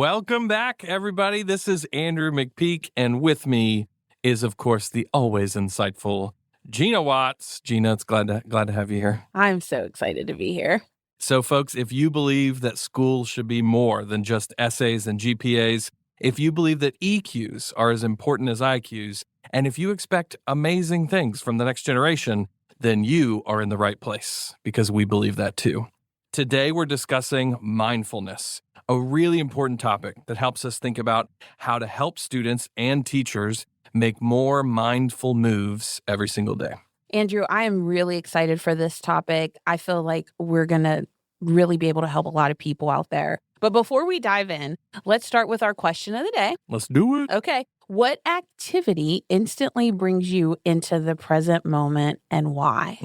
Welcome back, everybody. This is Andrew McPeak, and with me is, of course, the always insightful Gina Watts. Gina, it's glad to have you here. I'm so excited to be here. So, folks, if you believe that school should be more than just essays and GPAs, if you believe that EQs are as important as IQs, and if you expect amazing things from the next generation, then you are in the right place, because we believe that too. Today, we're discussing mindfulness, a really important topic that helps us think about how to help students and teachers make more mindful moves every single day. Andrew, I am really excited for this topic. I feel like we're going to really be able to help a lot of people out there. But before we dive in, let's start with our question of the day. Let's do it. Okay. What activity instantly brings you into the present moment and why?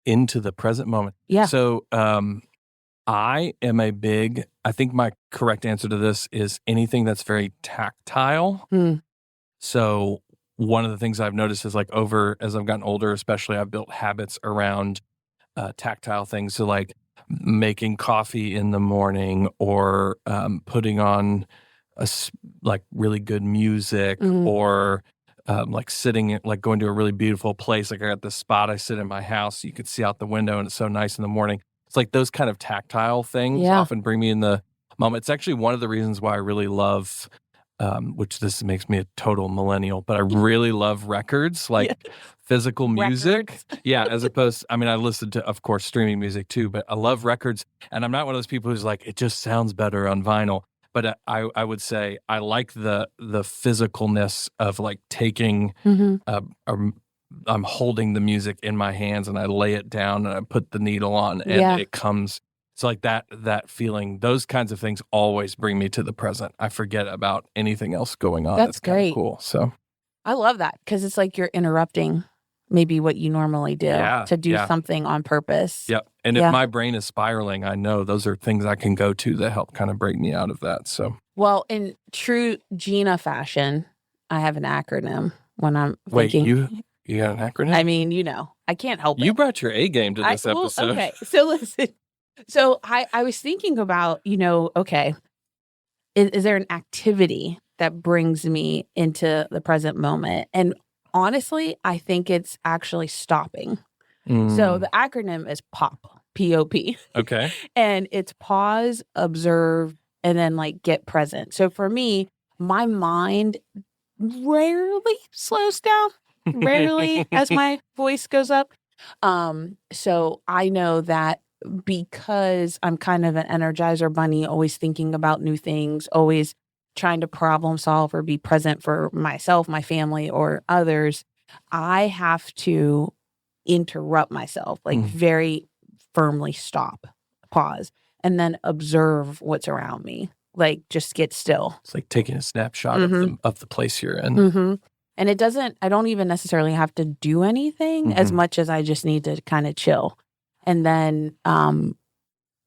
Into the present moment. Yeah. So I think my correct answer to this is anything that's very tactile. So one of the things I've noticed is as I've gotten older, especially, I've built habits around tactile things. So like making coffee in the morning, or putting on really good music, or sitting, going to a really beautiful place. Like I got this spot I sit in my house. You could see out the window and it's so nice in the morning. It's like those kind of tactile things often bring me in the moment. It's actually one of the reasons why I really love, which this makes me a total millennial, but I really love records, physical music. Yeah, as opposed, I listen to, of course, streaming music too, but I love records. And I'm not one of those people who's like, it just sounds better on vinyl. But I would say I like the physicalness of taking, I'm holding the music in my hands and I lay it down and I put the needle on and it comes. It's like that feeling. Those kinds of things always bring me to the present. I forget about anything else going on. That's great. Cool. So I love that, because it's like you're interrupting maybe what you normally do to do something on purpose. Yep. And if my brain is spiraling, I know those are things I can go to that help kind of break me out of that. So, well, in true Gina fashion, I have an acronym when I'm thinking. Wait, you got an acronym? I can't help it. You brought your A game to this episode. Okay, so listen. So I was thinking about, okay, is there an activity that brings me into the present moment? And honestly, I think it's actually stopping. So the acronym is POP, P-O-P. Okay. And it's pause, observe, and then get present. So for me, my mind rarely slows down, rarely as my voice goes up. So I know that because I'm kind of an energizer bunny, always thinking about new things, always trying to problem solve or be present for myself, my family, or others, I have to interrupt myself, very firmly stop, pause, and then observe what's around me. Just get still. It's like taking a snapshot of the place you're in. And I don't even necessarily have to do anything as much as I just need to kind of chill. And then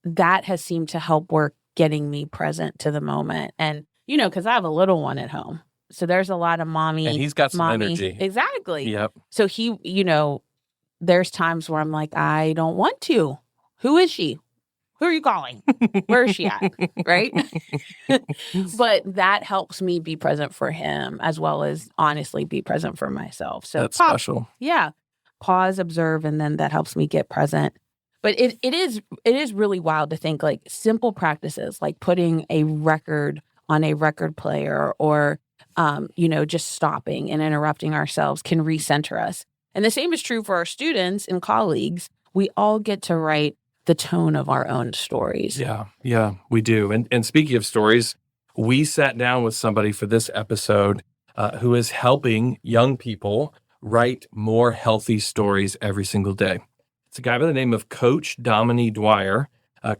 that has seemed to help work getting me present to the moment. And, because I have a little one at home. So there's a lot of mommy. And he's got some energy. Exactly. Yep. So he, there's times where I'm like, I don't want to. Who is she? Who are you calling? Where is she at? Right? But that helps me be present for him, as well as honestly be present for myself. So that's special. Yeah. Pause, observe, and then that helps me get present. But it is really wild to think simple practices like putting a record on a record player, or just stopping and interrupting ourselves can recenter us. And the same is true for our students and colleagues. We all get to write the tone of our own stories. Yeah, we do. And speaking of stories, we sat down with somebody for this episode who is helping young people write more healthy stories every single day. It's a guy by the name of Coach Dominie Dwyer.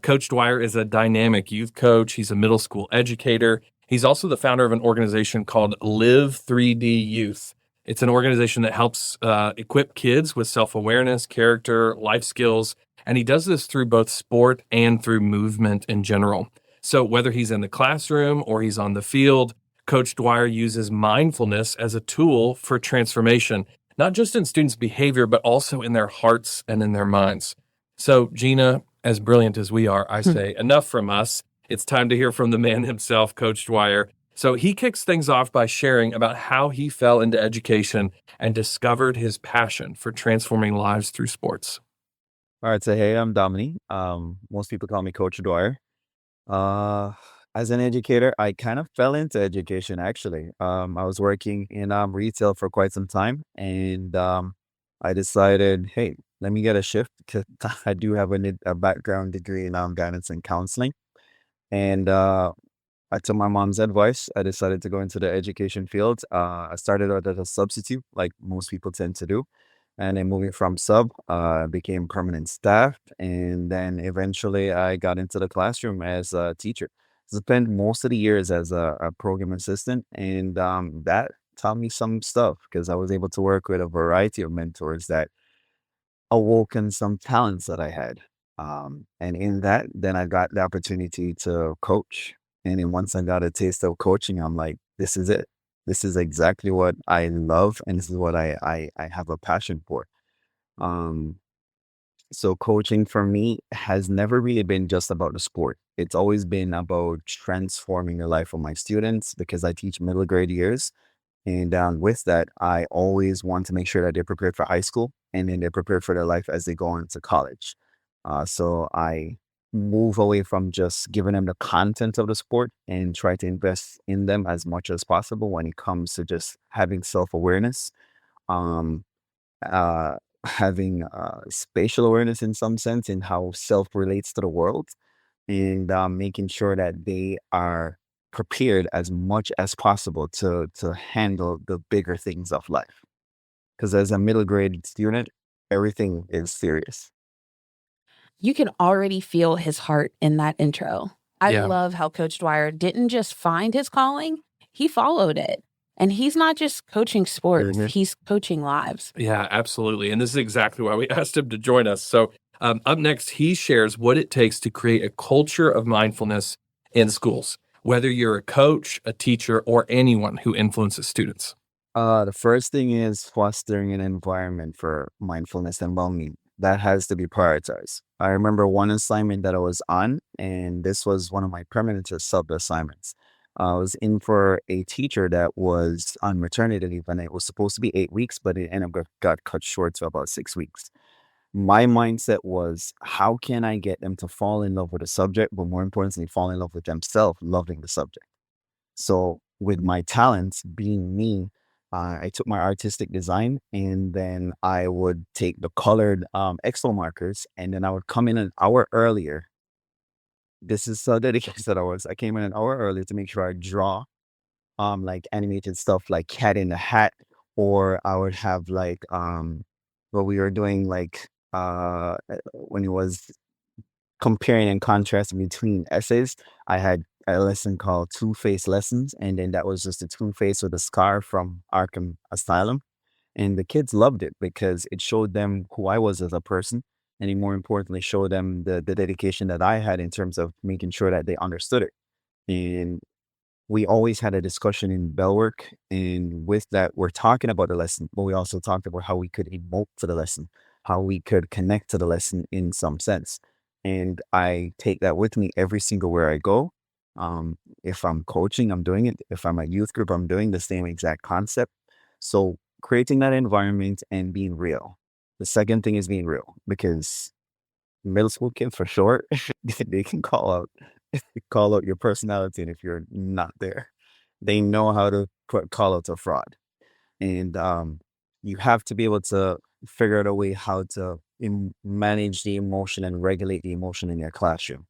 Coach Dwyer is a dynamic youth coach. He's a middle school educator. He's also the founder of an organization called LIV3D Youth. It's an organization that helps equip kids with self-awareness, character, life skills, and he does this through both sport and through movement in general. So whether he's in the classroom or he's on the field, Coach Dwyer uses mindfulness as a tool for transformation, not just in students' behavior, but also in their hearts and in their minds. So, Gina, as brilliant as we are, I say enough from us. It's time to hear from the man himself, Coach Dwyer. So he kicks things off by sharing about how he fell into education and discovered his passion for transforming lives through sports. All right, so hey, I'm Dominie. Most people call me Coach Dwyer. Uh, as an educator, I kind of fell into education actually. I was working in retail for quite some time, and I decided, hey, let me get a shift because I do have a background degree in guidance and counseling, and I took my mom's advice. I decided to go into the education field. I started out as a substitute, like most people tend to do. And then moving from sub, became permanent staff. And then eventually I got into the classroom as a teacher. Spent most of the years as a program assistant. And that taught me some stuff because I was able to work with a variety of mentors that awoken some talents that I had. And in that, then I got the opportunity to coach. And then once I got a taste of coaching, I'm like, this is it. This is exactly what I love, and this is what I have a passion for. Um, so coaching for me has never really been just about the sport. It's always been about transforming the life of my students because I teach middle grade years. And with that, I always want to make sure that they're prepared for high school and then they're prepared for their life as they go on to college. So I move away from just giving them the content of the sport and try to invest in them as much as possible when it comes to just having self awareness, um, uh, having spatial awareness in some sense in how self relates to the world and making sure that they are prepared as much as possible to handle the bigger things of life. Because as a middle grade student, everything is serious. You can already feel his heart in that intro. I Yeah. love how Coach Dwyer didn't just find his calling, he followed it. And he's not just coaching sports, Mhm. he's coaching lives. Yeah, absolutely. And this is exactly why we asked him to join us. So, up next, he shares what it takes to create a culture of mindfulness in schools, whether you're a coach, a teacher, or anyone who influences students. The first thing is fostering an environment for mindfulness and well-being. That has to be prioritized. I remember one assignment that I was on, and this was one of my permanent or sub assignments. I was in for a teacher that was on maternity leave, and it was supposed to be 8 weeks, but it ended up got cut short to about 6 weeks. My mindset was, how can I get them to fall in love with the subject, but more importantly, fall in love with themselves, loving the subject. So with my talents being me, I took my artistic design and then I would take the colored Excel markers and then I would come in an hour earlier. This is so dedicated that I was. I came in an hour earlier to make sure I draw like animated stuff like Cat in the Hat, or I would have like what we were doing like when it was comparing and contrasting between essays. I had a lesson called Two Face Lessons, and then that was just a Two Face with a scar from Arkham Asylum. And the kids loved it because it showed them who I was as a person. And it more importantly, showed them the dedication that I had in terms of making sure that they understood it. And we always had a discussion in bell work. And with that, we're talking about the lesson, but we also talked about how we could emote to the lesson, how we could connect to the lesson in some sense. And I take that with me every single where I go. If I'm coaching, I'm doing it. If I'm a youth group, I'm doing the same exact concept. So creating that environment and being real. The second thing is being real because middle school kids for short, they can call out your personality, and if you're not there, they know how to call out a fraud. And you have to be able to figure out a way how to manage the emotion and regulate the emotion in your classroom.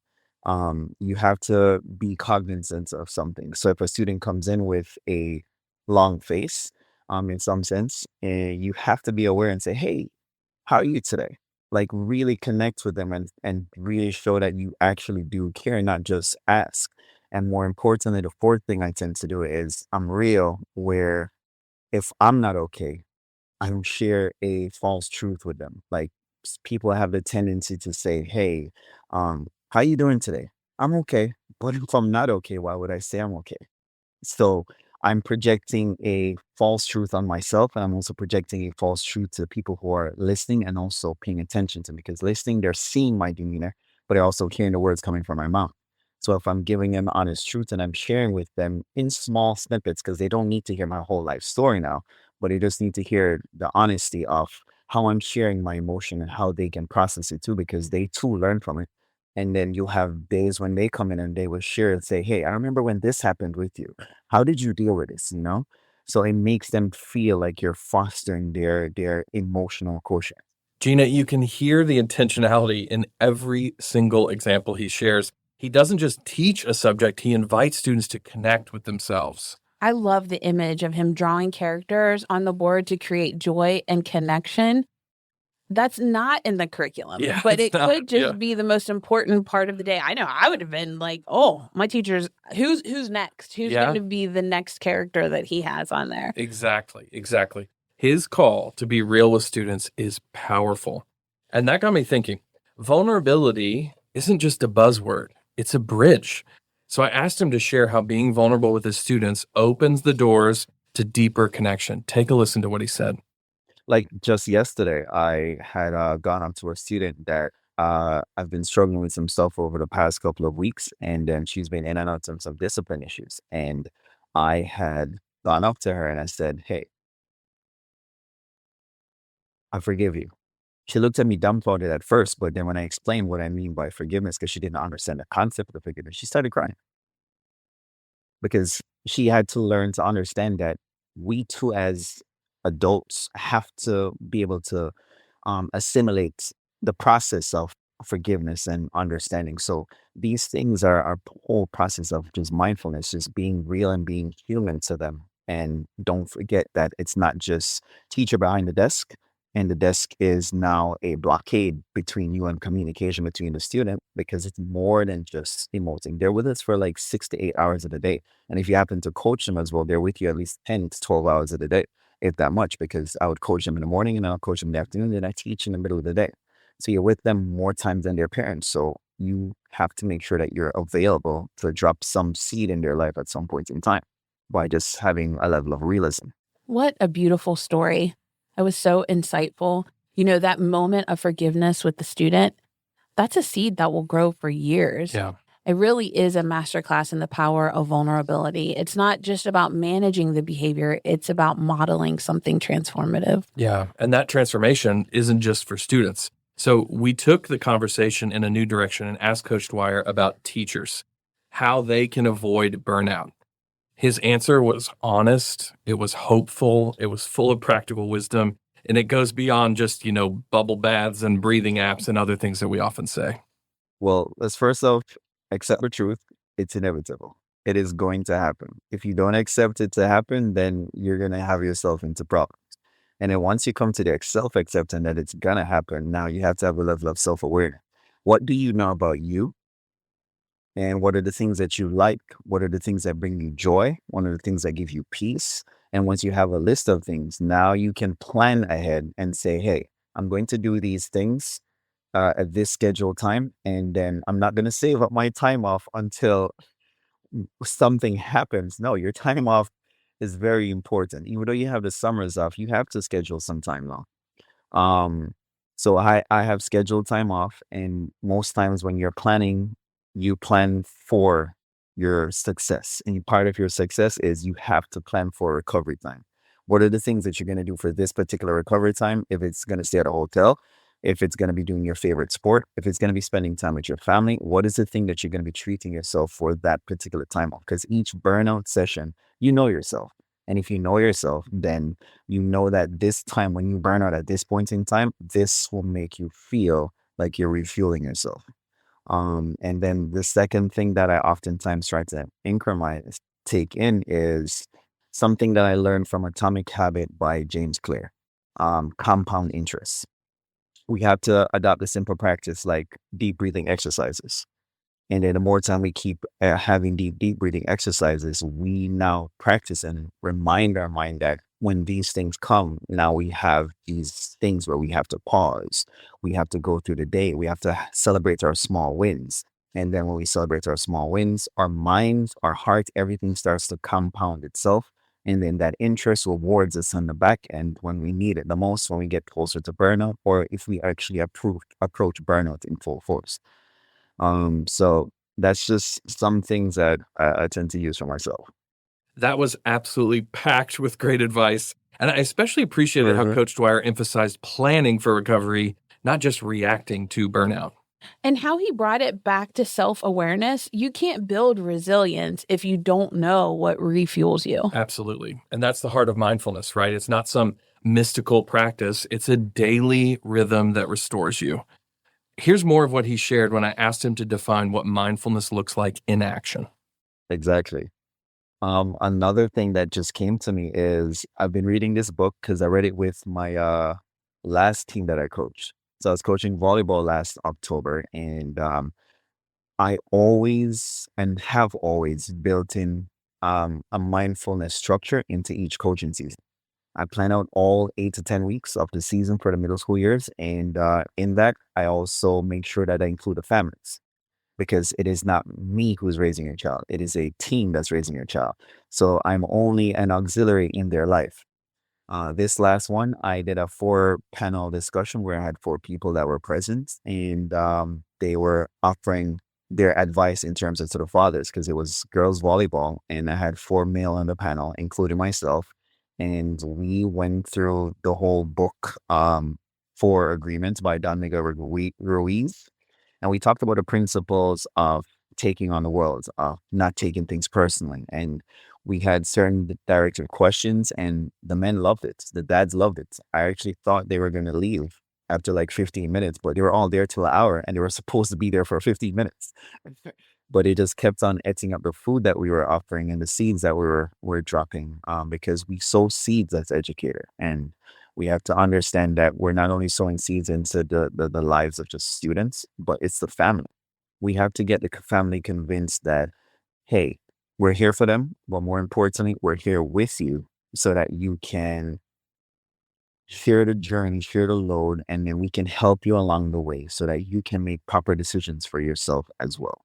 You have to be cognizant of something. So if a student comes in with a long face, in some sense, you have to be aware and say, "Hey, how are you today?" Like really connect with them and really show that you actually do care, not just ask. And more importantly, the fourth thing I tend to do is I'm real, where if I'm not okay, I don't share a false truth with them. Like people have the tendency to say, "Hey, how you doing today?" I'm okay. But if I'm not okay, why would I say I'm okay? So I'm projecting a false truth on myself, and I'm also projecting a false truth to people who are listening and also paying attention to me. Because listening, they're seeing my demeanor, but they're also hearing the words coming from my mouth. So if I'm giving them honest truth and I'm sharing with them in small snippets, because they don't need to hear my whole life story now, but they just need to hear the honesty of how I'm sharing my emotion and how they can process it too, because they too learn from it. And then you'll have days when they come in and they will share and say, "Hey, I remember when this happened with you. How did you deal with this?" You know? So it makes them feel like you're fostering their emotional quotient. Gina, you can hear the intentionality in every single example he shares. He doesn't just teach a subject, he invites students to connect with themselves. I love the image of him drawing characters on the board to create joy and connection. That's not in the curriculum, Yeah, but it's it not- could just yeah. be the most important part of the day. I know I would have been like, oh, my teacher's who's next? Who's Yeah. going to be the next character that he has on there? Exactly. His call to be real with students is powerful. And that got me thinking, vulnerability isn't just a buzzword, it's a bridge. So I asked him to share how being vulnerable with his students opens the doors to deeper connection. Take a listen to what he said. Like just yesterday, I had gone up to a student that I've been struggling with some stuff over the past couple of weeks, and then she's been in and out of some discipline issues. And I had gone up to her and I said, "Hey, I forgive you." She looked at me dumbfounded at first, but then when I explained what I mean by forgiveness, because she didn't understand the concept of forgiveness, she started crying because she had to learn to understand that we too, as adults, have to be able to assimilate the process of forgiveness and understanding. So these things are our whole process of just mindfulness, just being real and being human to them. And don't forget that it's not just teacher behind the desk, and the desk is now a blockade between you and communication between the student, because it's more than just emoting. They're with us for like 6 to 8 hours of the day. And if you happen to coach them as well, they're with you at least 10 to 12 hours of the day, if that much, because I would coach them in the morning and I'll coach them in the afternoon, and I teach in the middle of the day. So you're with them more times than their parents. So you have to make sure that you're available to drop some seed in their life at some point in time by just having a level of realism. What a beautiful story. It was so insightful. You know, that moment of forgiveness with the student, that's a seed that will grow for years. Yeah. It really is a masterclass in the power of vulnerability. It's not just about managing the behavior, it's about modeling something transformative. Yeah. And that transformation isn't just for students. So we took the conversation in a new direction and asked Coach Dwyer about teachers, how they can avoid burnout. His answer was honest, it was hopeful, it was full of practical wisdom, and it goes beyond just, bubble baths and breathing apps and other things that we often say. Well, let's first off accept the truth. It's inevitable. It is going to happen. If you don't accept it to happen, then you're going to have yourself into problems. And then once you come to the self-acceptance that it's going to happen, now you have to have a level of self-awareness. What do you know about you? And what are the things that you like? What are the things that bring you joy? What are the things that give you peace? And once you have a list of things, now you can plan ahead and say, "Hey, I'm going to do these things at this scheduled time. And then I'm not going to save up my time off until something happens." No, your time off is very important. Even though you have the summers off, you have to schedule some time now. Um, so I have scheduled time off, and most times when you're planning, you plan for your success. And part of your success is you have to plan for recovery time. What are the things that you're going to do for this particular recovery time? If it's going to stay at a hotel, if it's going to be doing your favorite sport, if it's going to be spending time with your family, what is the thing that you're going to be treating yourself for that particular time off? Because each burnout session, you know yourself. And if you know yourself, then you know that this time when you burn out at this point in time, this will make you feel like you're refueling yourself. And then the second thing that I oftentimes try to increment take in is something that I learned from Atomic Habit by James Clear, compound interest. We have to adopt a simple practice like deep breathing exercises. And then the more time we keep having deep breathing exercises, we now practice and remind our mind that when these things come, now we have these things where we have to pause. We have to go through the day. We have to celebrate our small wins. And then when we celebrate our small wins, our minds, our heart, everything starts to compound itself. And then that interest rewards us on the back end when we need it the most, when we get closer to burnout, or if we actually approach burnout in full force. So That's just some things that I tend to use for myself. That was absolutely packed with great advice. And I especially appreciated how Coach Dwyer emphasized planning for recovery, not just reacting to burnout. And how he brought it back to self-awareness. You can't build resilience if you don't know what refuels you. Absolutely. And that's the heart of mindfulness, right? It's not some mystical practice. It's a daily rhythm that restores you. Here's more of what he shared when I asked him to define what mindfulness looks like in action. Exactly. Another thing that just came to me is I've been reading this book because I read it with my last team that I coached. So I was coaching volleyball last October, and I always and have always built in a mindfulness structure into each coaching season. I plan out all 8 to 10 weeks of the season for the middle school years, and in that, I also make sure that I include the families because it is not me who's raising your child. It is a team that's raising your child. So I'm only an auxiliary in their life. This last one, I did a 4 panel discussion where I had 4 people that were present, and they were offering their advice in terms of to the fathers because it was girls volleyball, and I had 4 male on the panel, including myself, and we went through the whole book, Four Agreements by Don Miguel Ruiz, and we talked about the principles of taking on the world, not taking things personally. And we had certain directive questions, and the men loved it. The dads loved it. I actually thought they were going to leave after like 15 minutes, but they were all there till an hour, and they were supposed to be there for 15 minutes. But it just kept on eating up the food that we were offering and the seeds that we were dropping, because we sow seeds as educator. And we have to understand that we're not only sowing seeds into the lives of just students, but it's the family. We have to get the family convinced that, hey, we're here for them, but more importantly, we're here with you so that you can share the journey, share the load, and then we can help you along the way so that you can make proper decisions for yourself as well.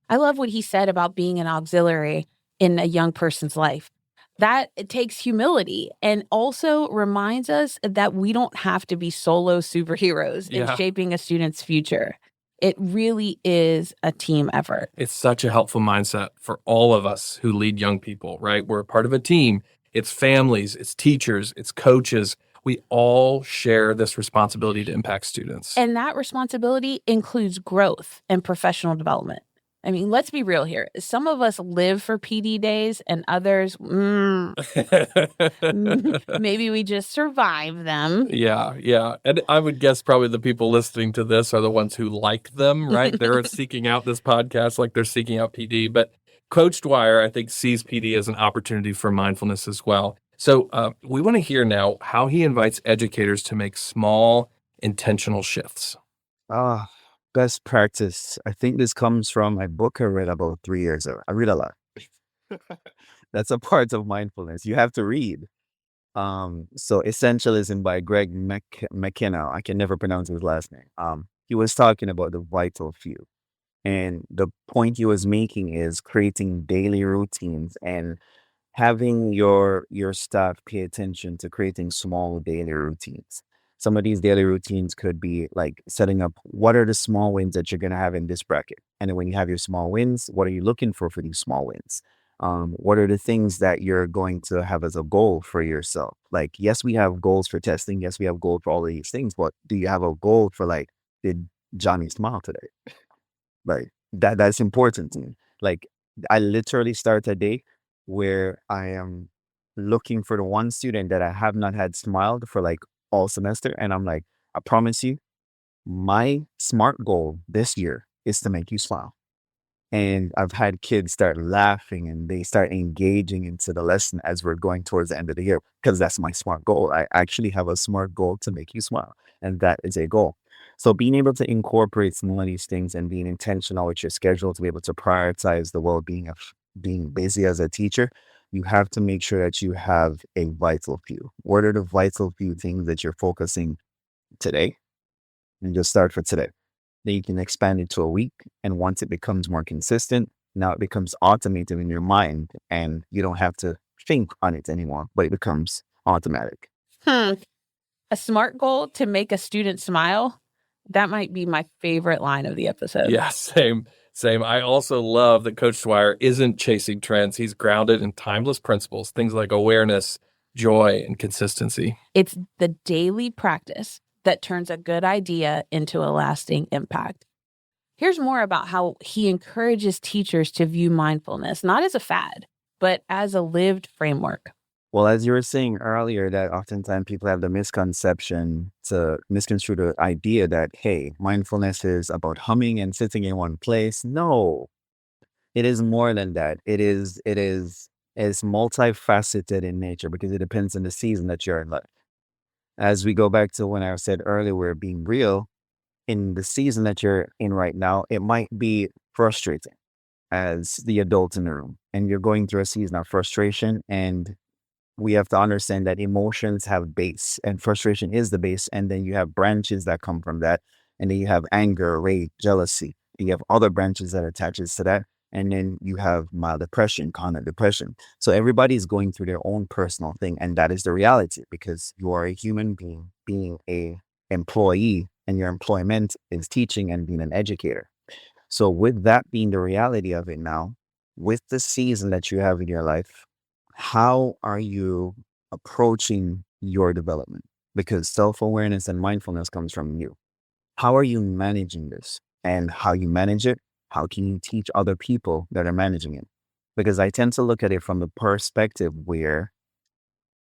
I love what he said about being an auxiliary in a young person's life. That it takes humility and also reminds us that we don't have to be solo superheroes in shaping a student's future. It really is a team effort. It's such a helpful mindset for all of us who lead young people, right? We're a part of a team. It's families, it's teachers, it's coaches. We all share this responsibility to impact students. And that responsibility includes growth and professional development. I mean, let's be real here. Some of us live for PD days and others, maybe we just survive them. Yeah. And I would guess probably the people listening to this are the ones who like them, right? They're seeking out this podcast like they're seeking out PD. But Coach Dwyer, I think, sees PD as an opportunity for mindfulness as well. So we want to hear now how he invites educators to make small, intentional shifts. Best practice. I think this comes from a book I read about 3 years ago. I read a lot. That's a part of mindfulness. You have to read. So Essentialism by Greg McKenna. I can never pronounce his last name. He was talking about the vital few. And the point he was making is creating daily routines and having your staff pay attention to creating small daily routines. Some of these daily routines could be like setting up what are the small wins that you're going to have in this bracket. And then when you have your small wins, what are you looking for these small wins? What are the things that you're going to have as a goal for yourself? Like, yes, we have goals for testing. Yes, we have goals for all of these things. But do you have a goal for like, did Johnny smile today? Like that's important to me. Like I literally start a day where I am looking for the one student that I have not had smiled for like all semester. And I'm like, I promise you, my SMART goal this year is to make you smile. And I've had kids start laughing and they start engaging into the lesson as we're going towards the end of the year because that's my SMART goal. I actually have a SMART goal to make you smile. And that is a goal. So being able to incorporate some of these things and being intentional with your schedule to be able to prioritize the well-being of being busy as a teacher, you have to make sure that you have a vital few. What are the vital few things that you're focusing today? And just start for today. Then you can expand it to a week. And once it becomes more consistent, now it becomes automated in your mind and you don't have to think on it anymore, but it becomes automatic. A SMART goal to make a student smile. That might be my favorite line of the episode. Yeah, same. Same. I also love that Coach Dwyer isn't chasing trends. He's grounded in timeless principles, things like awareness, joy, and consistency. It's the daily practice that turns a good idea into a lasting impact. Here's more about how he encourages teachers to view mindfulness, not as a fad, but as a lived framework. Well, as you were saying earlier, that oftentimes people have the misconception to misconstrue the idea that, hey, mindfulness is about humming and sitting in one place. No, it is more than that. It's multifaceted in nature because it depends on the season that you're in life. As we go back to when I said earlier, we're being real, in the season that you're in right now, it might be frustrating as the adult in the room, and you're going through a season of frustration. And we have to understand that emotions have base, and frustration is the base. And then you have branches that come from that. And then you have anger, rage, jealousy. You have other branches that attaches to that. And then you have mild depression, chronic depression. So everybody's going through their own personal thing. And that is the reality, because you are a human being a employee, and your employment is teaching and being an educator. So with that being the reality of it now, with the season that you have in your life, how are you approaching your development? Because self-awareness and mindfulness comes from you. How are you managing this? And how you manage it, how can you teach other people that are managing it? Because I tend to look at it from the perspective where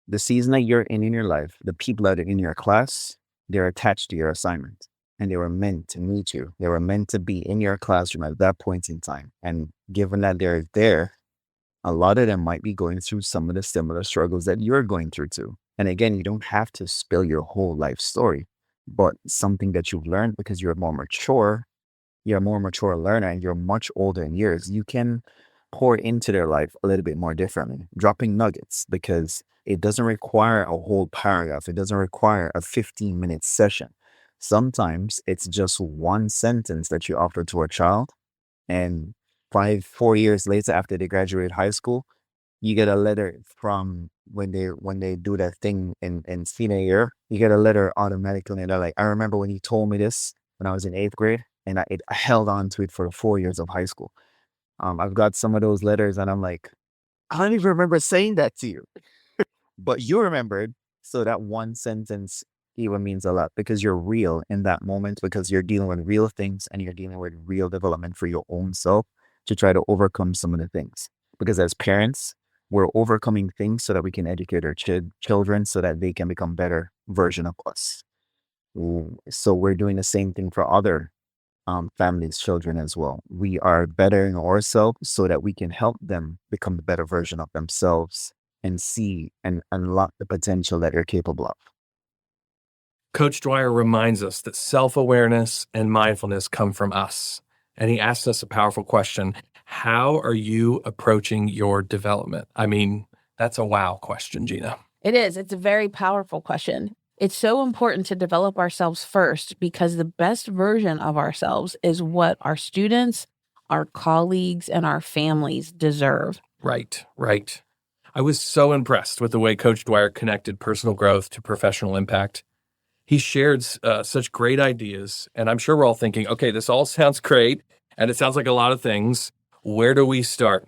the season that you're in your life, the people that are in your class, they're attached to your assignment, and they were meant to meet you. They were meant to be in your classroom at that point in time. And given that they're there, a lot of them might be going through some of the similar struggles that you're going through too. And again, you don't have to spill your whole life story, but something that you've learned because you're a more mature learner, and you're much older in years, you can pour into their life a little bit more differently, dropping nuggets, because it doesn't require a whole paragraph. It doesn't require a 15-minute session. Sometimes it's just one sentence that you offer to a child, and 4 years later, after they graduate high school, you get a letter from when they do that thing in senior year. You get a letter automatically, and they're like, I remember when you told me this when I was in 8th grade, and I held on to it for the 4 years of high school. I've got some of those letters, and I'm like, I don't even remember saying that to you, but you remembered. So that one sentence even means a lot, because you're real in that moment, because you're dealing with real things, and you're dealing with real development for your own self to try to overcome some of the things. Because as parents, we're overcoming things so that we can educate our children so that they can become better version of us. So we're doing the same thing for other families, children as well. We are bettering ourselves so that we can help them become the better version of themselves and see and unlock the potential that they're capable of. Coach Dwyer reminds us that self-awareness and mindfulness come from us. And he asked us a powerful question. How are you approaching your development? I mean, that's a wow question, Gina. It is. It's a very powerful question. It's so important to develop ourselves first, because the best version of ourselves is what our students, our colleagues, and our families deserve. Right. I was so impressed with the way Coach Dwyer connected personal growth to professional impact. He shared such great ideas, and I'm sure we're all thinking, okay, this all sounds great, and it sounds like a lot of things. Where do we start?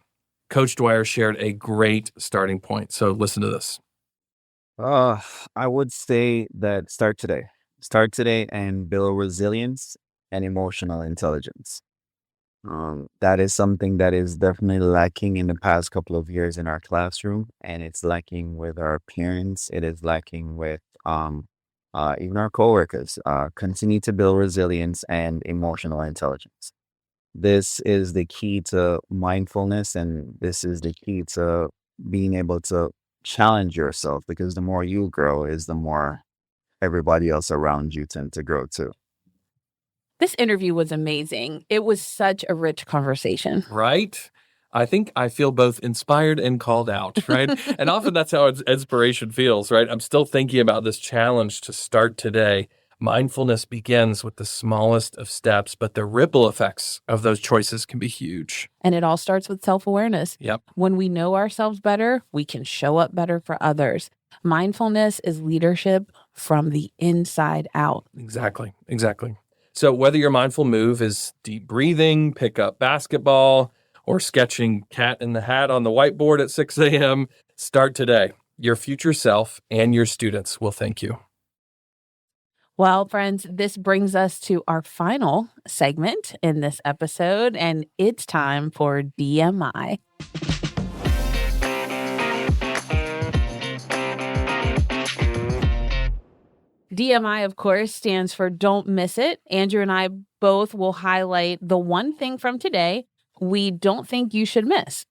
Coach Dwyer shared a great starting point, so listen to this. I would say that start today. Start today and build resilience and emotional intelligence. That is something that is definitely lacking in the past couple of years in our classroom, and it's lacking with our parents. It is lacking with even our coworkers. Continue to build resilience and emotional intelligence. This is the key to mindfulness, and this is the key to being able to challenge yourself, because the more you grow is the more everybody else around you tend to grow too. This interview was amazing. It was such a rich conversation. Right? I think I feel both inspired and called out, right? And often that's how inspiration feels, right? I'm still thinking about this challenge to start today. Mindfulness begins with the smallest of steps, but the ripple effects of those choices can be huge. And it all starts with self-awareness. Yep. When we know ourselves better, we can show up better for others. Mindfulness is leadership from the inside out. Exactly. So whether your mindful move is deep breathing, pick up basketball, or sketching cat in the hat on the whiteboard at 6 a.m., start today. Your future self and your students will thank you. Well, friends, this brings us to our final segment in this episode, and it's time for DMI. DMI, of course, stands for Don't Miss It. Andrew and I both will highlight the one thing from today we don't think you should miss.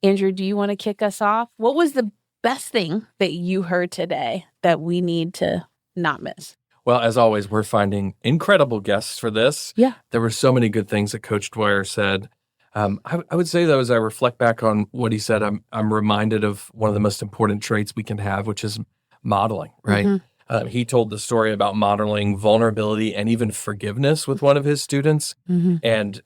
Andrew, do you want to kick us off? What was the best thing that you heard today that we need to not miss? Well, as always, we're finding incredible guests for this. Yeah. There were so many good things that Coach Dwyer said. I would say, though, as I reflect back on what he said, I'm reminded of one of the most important traits we can have, which is modeling, right? Mm-hmm. He told the story about modeling vulnerability and even forgiveness with one of his students. Mm-hmm. And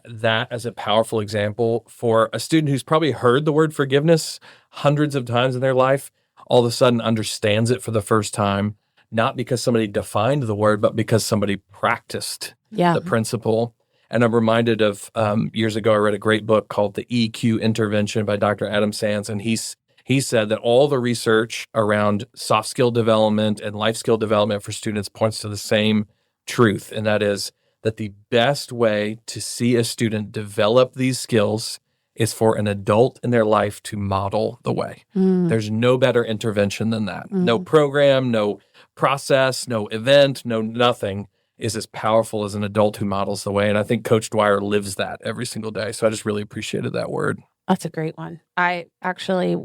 that as a powerful example for a student who's probably heard the word forgiveness hundreds of times in their life, all of a sudden understands it for the first time. Not because somebody defined the word, but because somebody practiced the principle. And I'm reminded of years ago, I read a great book called The EQ Intervention by Dr. Adam Sands. And he said that all the research around soft skill development and life skill development for students points to the same truth. And that is that the best way to see a student develop these skills is for an adult in their life to model the way. There's no better intervention than that. No program, no process, no event, no nothing is as powerful as an adult who models the way. And I think Coach Dwyer lives that every single day. So I just really appreciated that word. That's a great one. I actually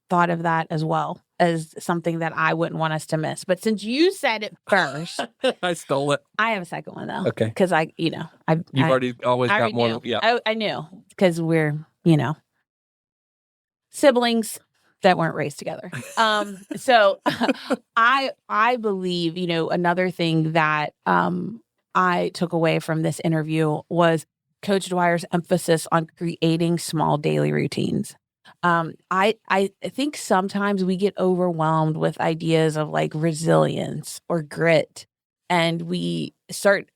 thought of that as well as something that I wouldn't want us to miss. But since you said it first, I stole it. I have a second one though. Okay. Because you've already always got more. Knew. Yeah. I knew because we're, siblings that weren't raised together. So I believe, another thing that I took away from this interview was Coach Dwyer's emphasis on creating small daily routines. I think sometimes we get overwhelmed with ideas of like resilience or grit. And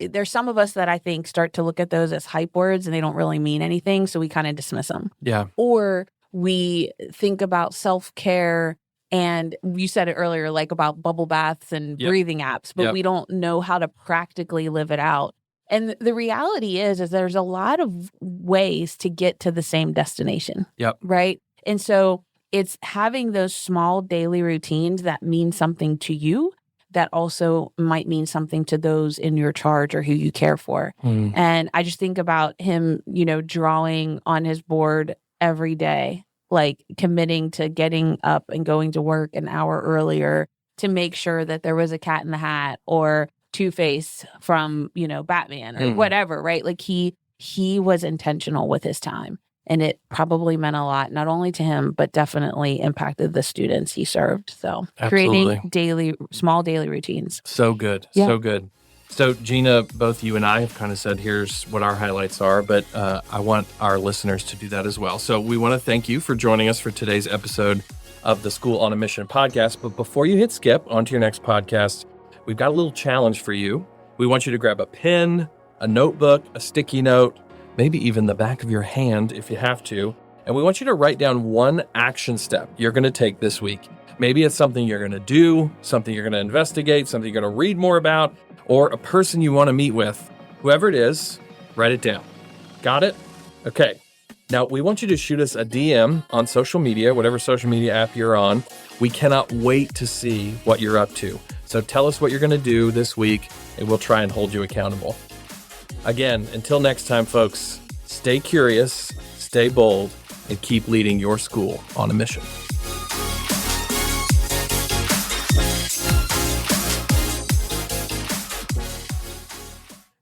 there's some of us that I think start to look at those as hype words and they don't really mean anything. So we kind of dismiss them. Yeah. Or we think about self-care, and you said it earlier, like about bubble baths and breathing apps, but we don't know how to practically live it out. And the reality is there's a lot of ways to get to the same destination. Yep. Right. And so it's having those small daily routines that mean something to you that also might mean something to those in your charge or who you care for. And I just think about him, drawing on his board every day, like committing to getting up and going to work an hour earlier to make sure that there was a cat in the hat or Two-Face from, Batman or whatever, right? Like he was intentional with his time, and it probably meant a lot, not only to him, but definitely impacted the students he served. So creating small daily routines. So good. Yeah. So good. So Gina, both you and I have kind of said, here's what our highlights are, but I want our listeners to do that as well. So we want to thank you for joining us for today's episode of the School on a Mission podcast. But before you hit skip onto your next podcast, we've got a little challenge for you. We want you to grab a pen, a notebook, a sticky note, maybe even the back of your hand if you have to. And we want you to write down one action step you're going to take this week. Maybe it's something you're going to do, something you're going to investigate, something you're going to read more about, or a person you want to meet with. Whoever it is, write it down. Got it? Okay. Now, we want you to shoot us a DM on social media, whatever social media app you're on. We cannot wait to see what you're up to. So tell us what you're going to do this week, and we'll try and hold you accountable. Again, until next time, folks, stay curious, stay bold, and keep leading your school on a mission.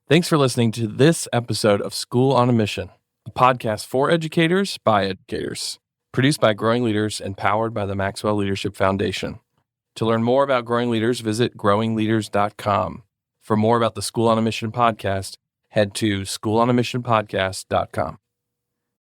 Thanks for listening to this episode of School on a Mission, a podcast for educators by educators, produced by Growing Leaders and powered by the Maxwell Leadership Foundation. To learn more about Growing Leaders, visit growingleaders.com. For more about the School on a Mission podcast, head to schoolonamissionpodcast.com.